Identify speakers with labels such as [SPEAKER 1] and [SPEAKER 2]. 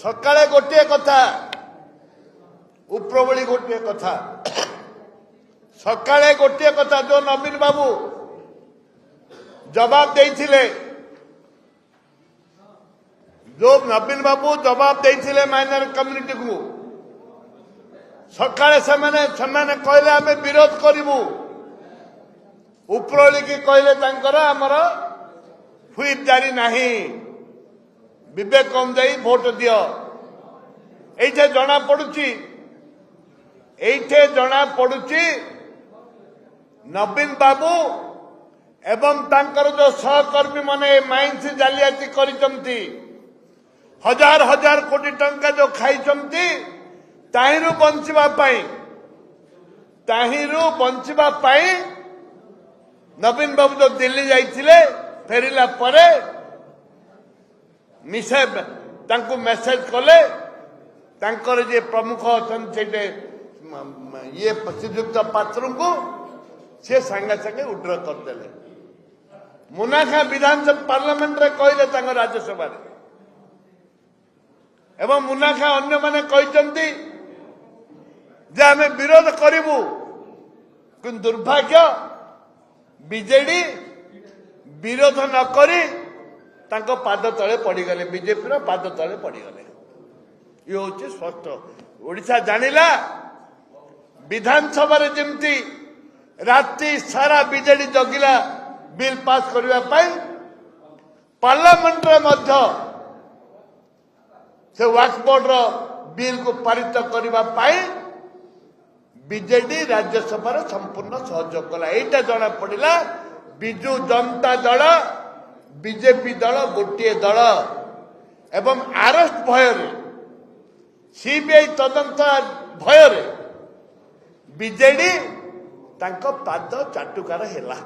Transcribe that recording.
[SPEAKER 1] सकाळे गोटे कथा उपरबली गोटे कथा सकाळे गोटे कथा जो नवीन बाबू जवाब देइथिले जो नवीन बाबू जवाब देइथिले माइनर कम्युनिटी को सकाळे सेमाने कहले आमे विरोध करिवु उपरबली की कहले तांकर हमर हुईप जारी नाही विवेक अनुजाई भोट दियो एठे जना पड़ुची नवीन बाबू एवं तांकर जो सहकर्मी माने माइंस जालियाती करिसंती हजार हजार कोटी टंका जो खाइसंती ताहिरु बंचिबा पाई नवीन बाबू जो दिल्ली जाइथिले फेरिला परे मेसेज कले तांकर जे प्रमुख अच्छे ये श्रीयुक्त पात्र को से सांगे सांगे उड्र करदे मुनाखा विधानसभा पार्लियामेंट रे कहले राज्यसभा एवं मुनाखा अन्य माने कहते जे आमे विरोध करिवु कि दुर्भाग्य बीजेडी विरोध न करी तांको पाद तले पड़गले बीजेपी रो पाद तले पड़गले ये हूँ स्पष्ट ओडिशा जानिला विधानसभा जमती राति सारा बीजेडी जगिला बिल पास करने पार्लियामेंट मध्य से वक्फ बोर्ड रो बिल को पारित करने बीजेडी राज्यसभा संपूर्ण सहयोग कला एटा जना पड़ा बिजु जनता दल बीजेपी दल गोटे दल एवं अरेस्ट भय सीबीआई तदंत भय बीजेडी तांको पाद चाटुकार हेला।